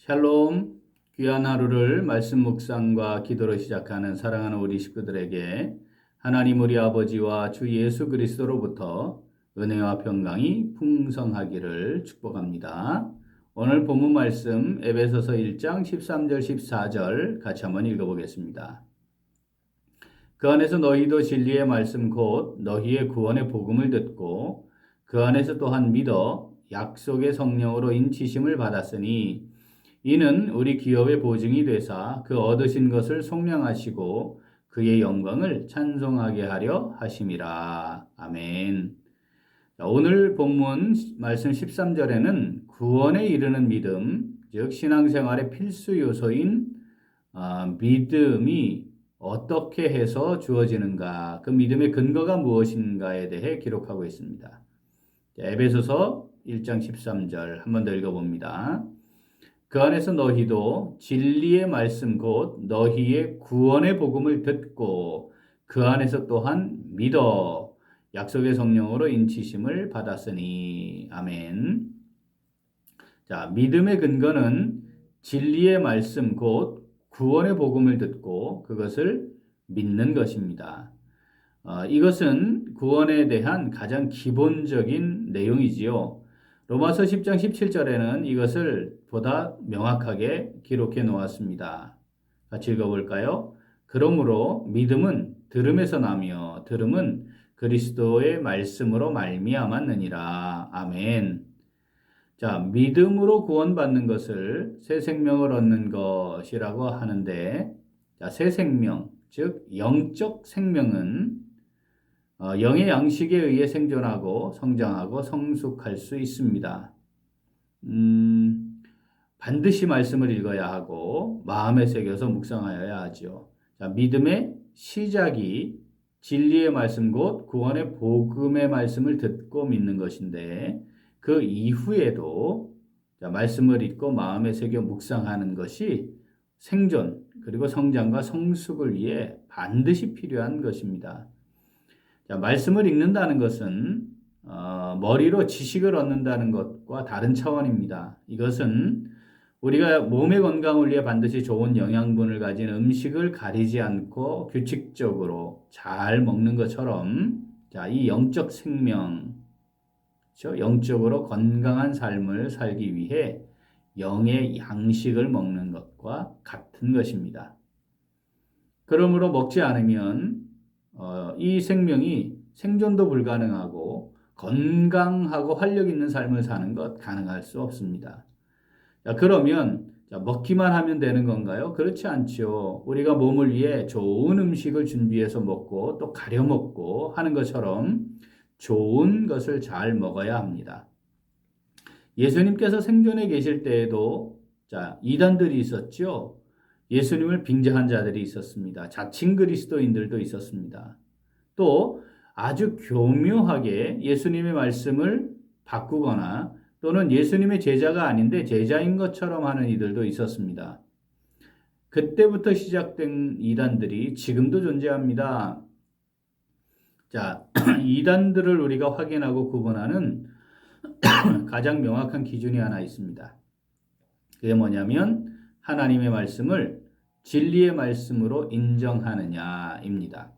샬롬, 귀한 하루를 말씀 묵상과 기도로 시작하는 사랑하는 우리 식구들에게 하나님 우리 아버지와 주 예수 그리스도로부터 은혜와 평강이 풍성하기를 축복합니다. 오늘 본문 말씀 에베소서 1장 13절 14절 같이 한번 읽어보겠습니다. 그 안에서 너희도 진리의 말씀 곧 너희의 구원의 복음을 듣고 그 안에서 또한 믿어 약속의 성령으로 인치심을 받았으니 이는 우리 기업의 보증이 되사 그 얻으신 것을 속량하시고 그의 영광을 찬송하게 하려 하심이라. 아멘. 오늘 본문 말씀 13절에는 구원에 이르는 믿음, 즉 신앙생활의 필수 요소인 믿음이 어떻게 해서 주어지는가, 그 믿음의 근거가 무엇인가에 대해 기록하고 있습니다. 에베소서 1장 13절 한 번 더 읽어봅니다. 그 안에서 너희도 진리의 말씀 곧 너희의 구원의 복음을 듣고 그 안에서 또한 믿어 약속의 성령으로 인치심을 받았으니. 아멘. 자, 믿음의 근거는 진리의 말씀 곧 구원의 복음을 듣고 그것을 믿는 것입니다. 이것은 구원에 대한 가장 기본적인 내용이지요. 로마서 10장 17절에는 이것을 보다 명확하게 기록해 놓았습니다. 같이 읽어볼까요? 그러므로 믿음은 들음에서 나며 들음은 그리스도의 말씀으로 말미암았느니라. 아멘. 자, 믿음으로 구원받는 것을 새 생명을 얻는 것이라고 하는데, 자, 새 생명, 즉 영적 생명은 영의 양식에 의해 생존하고 성장하고 성숙할 수 있습니다. 반드시 말씀을 읽어야 하고 마음에 새겨서 묵상하여야 하죠. 자, 믿음의 시작이 진리의 말씀 곧 구원의 복음의 말씀을 듣고 믿는 것인데 그 이후에도 자, 말씀을 읽고 마음에 새겨 묵상하는 것이 생존 그리고 성장과 성숙을 위해 반드시 필요한 것입니다. 자, 말씀을 읽는다는 것은 머리로 지식을 얻는다는 것과 다른 차원입니다. 이것은 우리가 몸의 건강을 위해 반드시 좋은 영양분을 가진 음식을 가리지 않고 규칙적으로 잘 먹는 것처럼 자, 이 영적 생명, 그렇죠? 영적으로 건강한 삶을 살기 위해 영의 양식을 먹는 것과 같은 것입니다. 그러므로 먹지 않으면 이 생명이 생존도 불가능하고 건강하고 활력 있는 삶을 사는 것 가능할 수 없습니다. 자, 그러면 먹기만 하면 되는 건가요? 그렇지 않죠. 우리가 몸을 위해 좋은 음식을 준비해서 먹고 또 가려 먹고 하는 것처럼 좋은 것을 잘 먹어야 합니다. 예수님께서 생존해 계실 때에도 자, 이단들이 있었죠. 예수님을 빙자한 자들이 있었습니다. 자칭 그리스도인들도 있었습니다. 또 아주 교묘하게 예수님의 말씀을 바꾸거나 또는 예수님의 제자가 아닌데 제자인 것처럼 하는 이들도 있었습니다. 그때부터 시작된 이단들이 지금도 존재합니다. 자, 이단들을 우리가 확인하고 구분하는 가장 명확한 기준이 하나 있습니다. 그게 뭐냐면 하나님의 말씀을 진리의 말씀으로 인정하느냐입니다.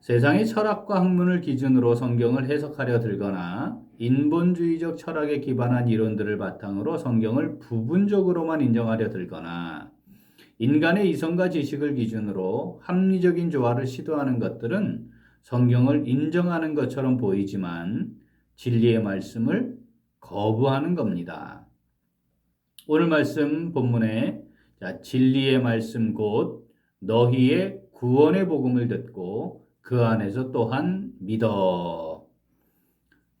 세상의 철학과 학문을 기준으로 성경을 해석하려 들거나 인본주의적 철학에 기반한 이론들을 바탕으로 성경을 부분적으로만 인정하려 들거나 인간의 이성과 지식을 기준으로 합리적인 조화를 시도하는 것들은 성경을 인정하는 것처럼 보이지만 진리의 말씀을 거부하는 겁니다. 오늘 말씀 본문에 자, 진리의 말씀 곧 너희의 구원의 복음을 듣고 그 안에서 또한 믿어.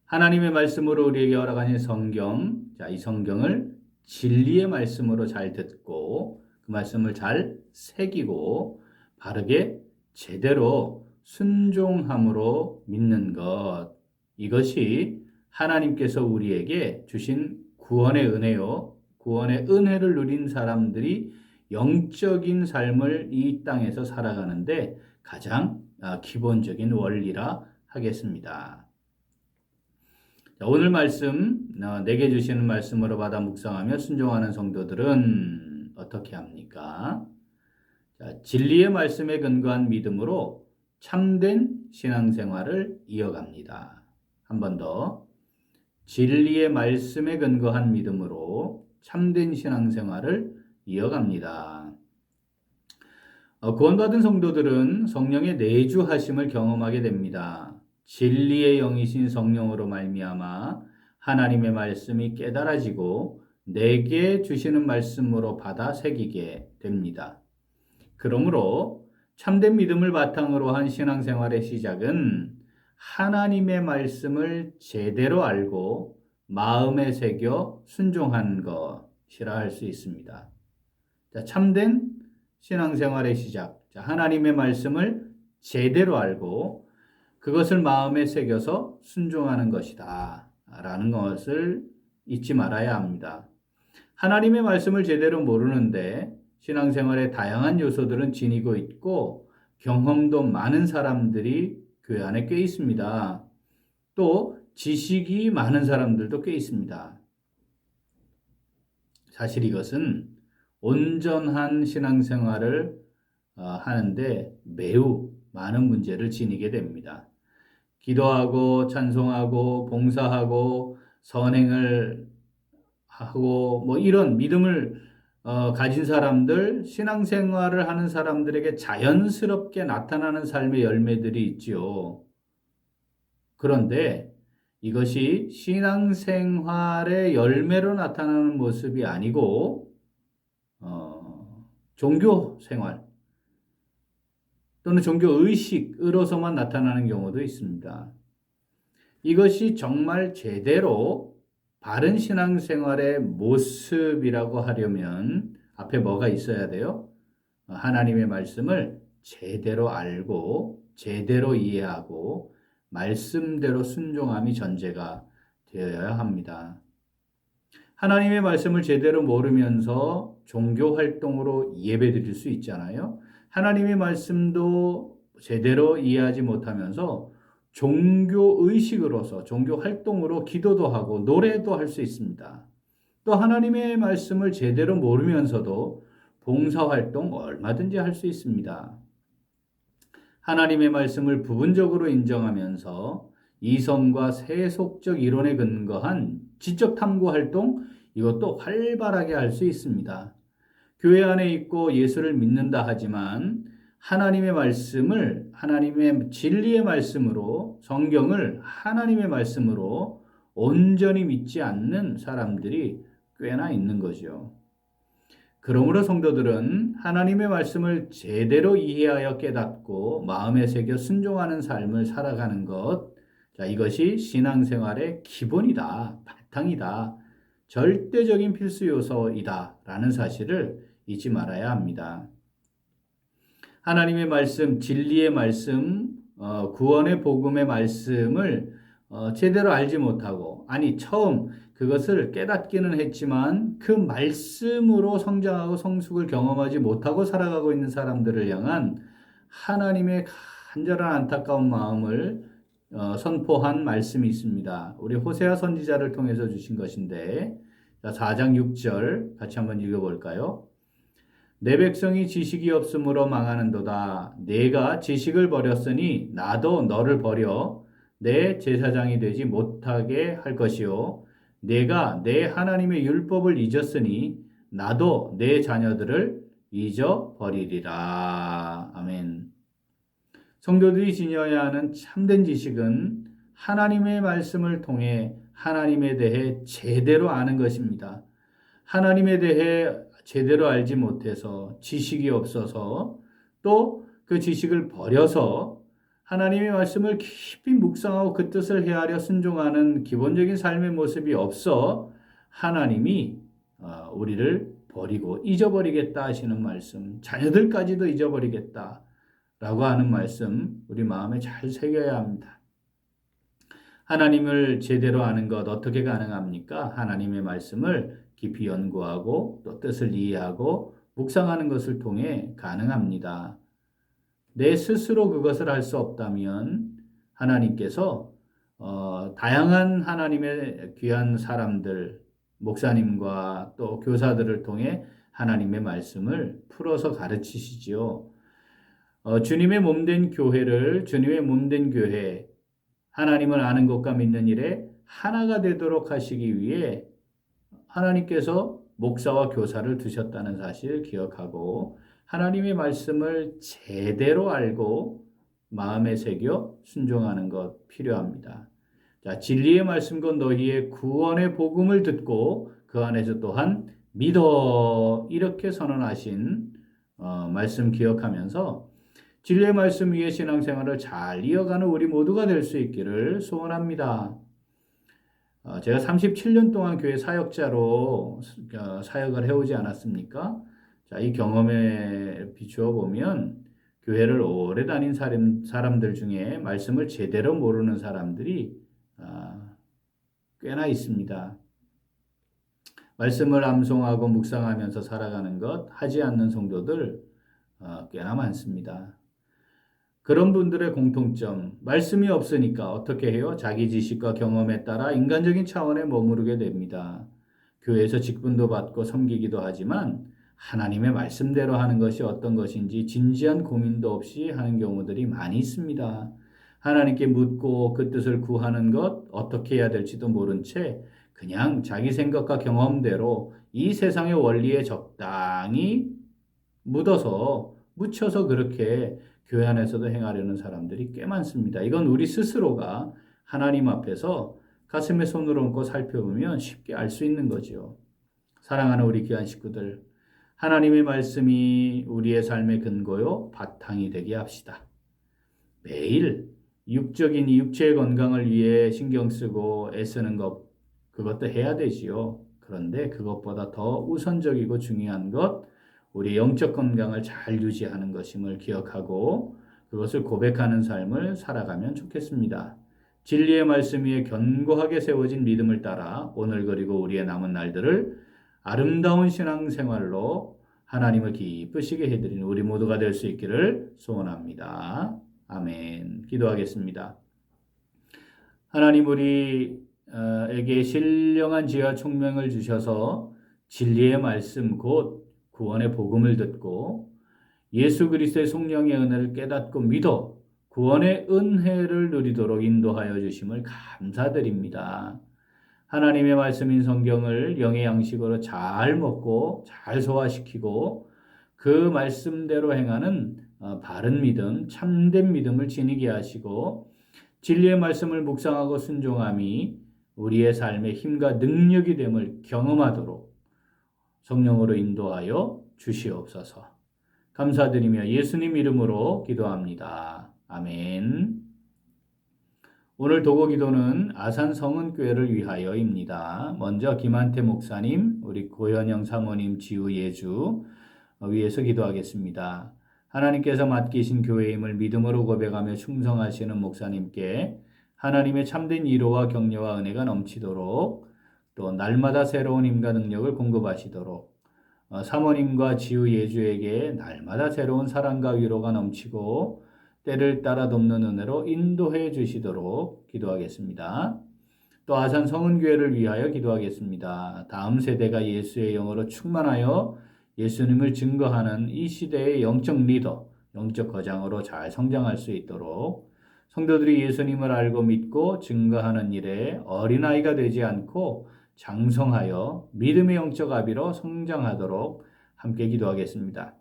하나님의 말씀으로 우리에게 허락하신 성경, 자, 이 성경을 진리의 말씀으로 잘 듣고 그 말씀을 잘 새기고 바르게 제대로 순종함으로 믿는 것. 이것이 하나님께서 우리에게 주신 구원의 은혜요. 구원의 은혜를 누린 사람들이 영적인 삶을 이 땅에서 살아가는데 가장 기본적인 원리라 하겠습니다. 자, 오늘 말씀 내게 주시는 말씀으로 받아 묵상하며 순종하는 성도들은 어떻게 합니까? 자, 진리의 말씀에 근거한 믿음으로 참된 신앙생활을 이어갑니다. 한 번 더. 진리의 말씀에 근거한 믿음으로 참된 신앙생활을 이어갑니다. 구원받은 성도들은 성령의 내주하심을 경험하게 됩니다. 진리의 영이신 성령으로 말미암아 하나님의 말씀이 깨달아지고 내게 주시는 말씀으로 받아 새기게 됩니다. 그러므로 참된 믿음을 바탕으로 한 신앙생활의 시작은 하나님의 말씀을 제대로 알고 마음에 새겨 순종한 것이라 할 수 있습니다. 자, 참된 신앙생활의 시작. 자, 하나님의 말씀을 제대로 알고 그것을 마음에 새겨서 순종하는 것이다. 라는 것을 잊지 말아야 합니다. 하나님의 말씀을 제대로 모르는데 신앙생활의 다양한 요소들은 지니고 있고 경험도 많은 사람들이 교회 안에 꽤 있습니다. 또 지식이 많은 사람들도 꽤 있습니다. 사실 이것은 온전한 신앙생활을 하는데 매우 많은 문제를 지니게 됩니다. 기도하고 찬송하고 봉사하고 선행을 하고 뭐 이런 믿음을 가진 사람들, 신앙생활을 하는 사람들에게 자연스럽게 나타나는 삶의 열매들이 있지요. 그런데 이것이 신앙생활의 열매로 나타나는 모습이 아니고 종교생활 또는 종교의식으로서만 나타나는 경우도 있습니다. 이것이 정말 제대로 바른 신앙생활의 모습이라고 하려면 앞에 뭐가 있어야 돼요? 하나님의 말씀을 제대로 알고 제대로 이해하고 말씀대로 순종함이 전제가 되어야 합니다. 하나님의 말씀을 제대로 모르면서 종교 활동으로 예배드릴 수 있잖아요. 하나님의 말씀도 제대로 이해하지 못하면서 종교 의식으로서 종교 활동으로 기도도 하고 노래도 할 수 있습니다. 또 하나님의 말씀을 제대로 모르면서도 봉사 활동 얼마든지 할 수 있습니다. 하나님의 말씀을 부분적으로 인정하면서 이성과 세속적 이론에 근거한 지적 탐구 활동 이것도 활발하게 할 수 있습니다. 교회 안에 있고 예수를 믿는다 하지만 하나님의 말씀을 하나님의 진리의 말씀으로 성경을 하나님의 말씀으로 온전히 믿지 않는 사람들이 꽤나 있는 거죠. 그러므로 성도들은 하나님의 말씀을 제대로 이해하여 깨닫고 마음에 새겨 순종하는 삶을 살아가는 것, 자, 이것이 신앙생활의 기본이다, 바탕이다, 절대적인 필수 요소이다 라는 사실을 잊지 말아야 합니다. 하나님의 말씀, 진리의 말씀, 구원의 복음의 말씀을 제대로 알지 못하고 처음 그것을 깨닫기는 했지만 그 말씀으로 성장하고 성숙을 경험하지 못하고 살아가고 있는 사람들을 향한 하나님의 간절한 안타까운 마음을 선포한 말씀이 있습니다. 우리 호세아 선지자를 통해서 주신 것인데 4장 6절 같이 한번 읽어볼까요? 내 백성이 지식이 없으므로 망하는도다. 내가 지식을 버렸으니 나도 너를 버려 내 제사장이 되지 못하게 할 것이요. 내가 내 하나님의 율법을 잊었으니 나도 내 자녀들을 잊어버리리라. 아멘. 성도들이 지녀야 하는 참된 지식은 하나님의 말씀을 통해 하나님에 대해 제대로 아는 것입니다. 하나님에 대해 제대로 알지 못해서 지식이 없어서 또 그 지식을 버려서 하나님의 말씀을 깊이 묵상하고 그 뜻을 헤아려 순종하는 기본적인 삶의 모습이 없어 하나님이 우리를 버리고 잊어버리겠다 하시는 말씀, 자녀들까지도 잊어버리겠다 라고 하는 말씀 우리 마음에 잘 새겨야 합니다. 하나님을 제대로 아는 것 어떻게 가능합니까? 하나님의 말씀을 깊이 연구하고 또 뜻을 이해하고 묵상하는 것을 통해 가능합니다. 내 스스로 그것을 할 수 없다면 하나님께서 다양한 하나님의 귀한 사람들, 목사님과 또 교사들을 통해 하나님의 말씀을 풀어서 가르치시지요. 주님의 몸된 교회를 주님의 몸된 교회, 하나님을 아는 것과 믿는 일에 하나가 되도록 하시기 위해 하나님께서 목사와 교사를 두셨다는 사실 기억하고 하나님의 말씀을 제대로 알고 마음에 새겨 순종하는 것 필요합니다. 자, 진리의 말씀과 너희의 구원의 복음을 듣고 그 안에서 또한 믿어 이렇게 선언하신 말씀 기억하면서 진리의 말씀 위에 신앙생활을 잘 이어가는 우리 모두가 될 수 있기를 소원합니다. 제가 37년 동안 교회 사역자로 사역을 해오지 않았습니까? 자, 이 경험에 비추어 보면 교회를 오래 다닌 사람들 중에 말씀을 제대로 모르는 사람들이 꽤나 있습니다. 말씀을 암송하고 묵상하면서 살아가는 것 하지 않는 성도들 꽤나 많습니다. 그런 분들의 공통점, 말씀이 없으니까 어떻게 해요? 자기 지식과 경험에 따라 인간적인 차원에 머무르게 됩니다. 교회에서 직분도 받고 섬기기도 하지만 하나님의 말씀대로 하는 것이 어떤 것인지 진지한 고민도 없이 하는 경우들이 많이 있습니다. 하나님께 묻고 그 뜻을 구하는 것, 어떻게 해야 될지도 모른 채 그냥 자기 생각과 경험대로 이 세상의 원리에 적당히 묻혀서 그렇게 교회 안에서도 행하려는 사람들이 꽤 많습니다. 이건 우리 스스로가 하나님 앞에서 가슴에 손을 얹고 살펴보면 쉽게 알 수 있는 거죠. 사랑하는 우리 귀한 식구들, 하나님의 말씀이 우리의 삶의 근거요, 바탕이 되게 합시다. 매일 육적인 육체의 건강을 위해 신경 쓰고 애쓰는 것, 그것도 해야 되지요. 그런데 그것보다 더 우선적이고 중요한 것, 우리 영적 건강을 잘 유지하는 것임을 기억하고 그것을 고백하는 삶을 살아가면 좋겠습니다. 진리의 말씀 위에 견고하게 세워진 믿음을 따라 오늘 그리고 우리의 남은 날들을 아름다운 신앙생활로 하나님을 기쁘시게 해드리는 우리 모두가 될 수 있기를 소원합니다. 아멘. 기도하겠습니다. 하나님 우리에게 신령한 지혜와 총명을 주셔서 진리의 말씀 곧 구원의 복음을 듣고 예수 그리스도의 성령의 은혜를 깨닫고 믿어 구원의 은혜를 누리도록 인도하여 주심을 감사드립니다. 하나님의 말씀인 성경을 영의 양식으로 잘 먹고 잘 소화시키고 그 말씀대로 행하는 바른 믿음, 참된 믿음을 지니게 하시고 진리의 말씀을 묵상하고 순종함이 우리의 삶의 힘과 능력이 됨을 경험하도록 성령으로 인도하여 주시옵소서. 감사드리며 예수님 이름으로 기도합니다. 아멘. 오늘 도고 기도는 아산 성은교회를 위하여입니다. 먼저 김한태 목사님, 우리 고현영 사모님 지우 예주 위해서 기도하겠습니다. 하나님께서 맡기신 교회임을 믿음으로 고백하며 충성하시는 목사님께 하나님의 참된 위로와 격려와 은혜가 넘치도록 또 날마다 새로운 힘과 능력을 공급하시도록 사모님과 지우 예주에게 날마다 새로운 사랑과 위로가 넘치고 때를 따라 돕는 은혜로 인도해 주시도록 기도하겠습니다. 또 아산 성은교회를 위하여 기도하겠습니다. 다음 세대가 예수의 영으로 충만하여 예수님을 증거하는 이 시대의 영적 리더, 영적 거장으로 잘 성장할 수 있도록 성도들이 예수님을 알고 믿고 증거하는 일에 어린아이가 되지 않고 장성하여 믿음의 영적 아비로 성장하도록 함께 기도하겠습니다.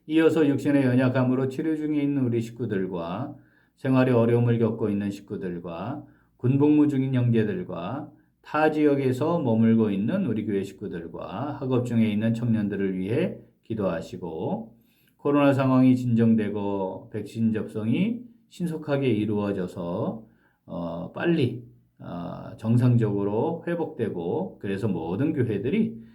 이어서 육신의 연약함으로 치료 중에 있는 우리 식구들과 생활에 어려움을 겪고 있는 식구들과 군복무 중인 형제들과 타 지역에서 머물고 있는 우리 교회 식구들과 학업 중에 있는 청년들을 위해 기도하시고 코로나 상황이 진정되고 백신 접종이 신속하게 이루어져서 빨리 정상적으로 회복되고 그래서 모든 교회들이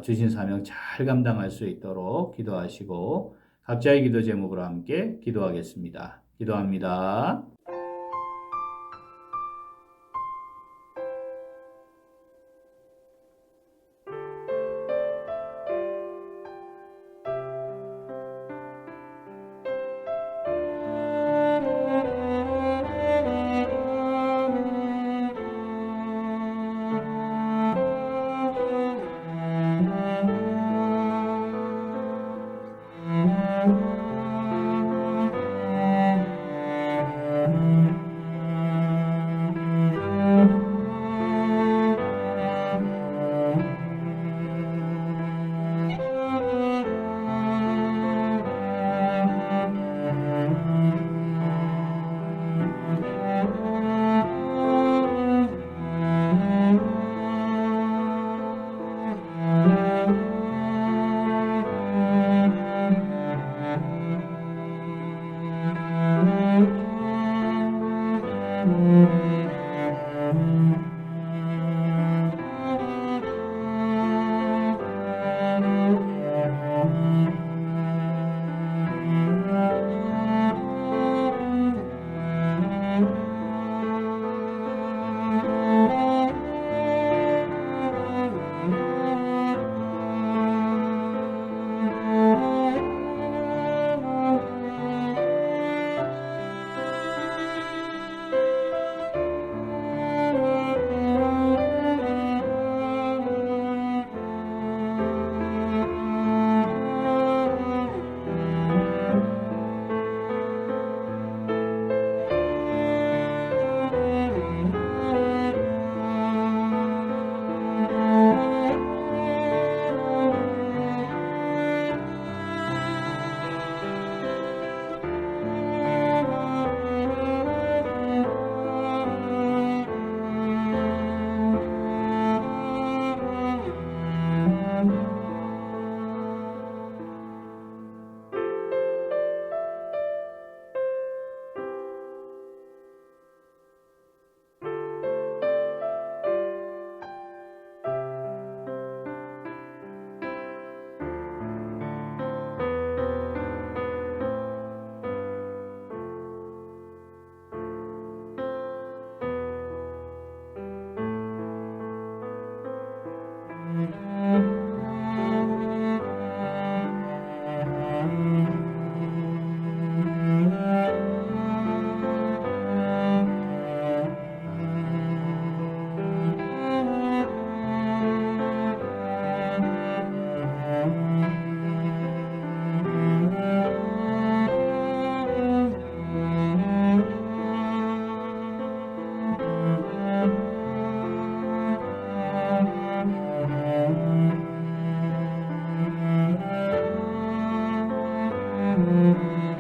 주신 사명 잘 감당할 수 있도록 기도하시고 각자의 기도 제목으로 함께 기도하겠습니다. 기도합니다. 안녕.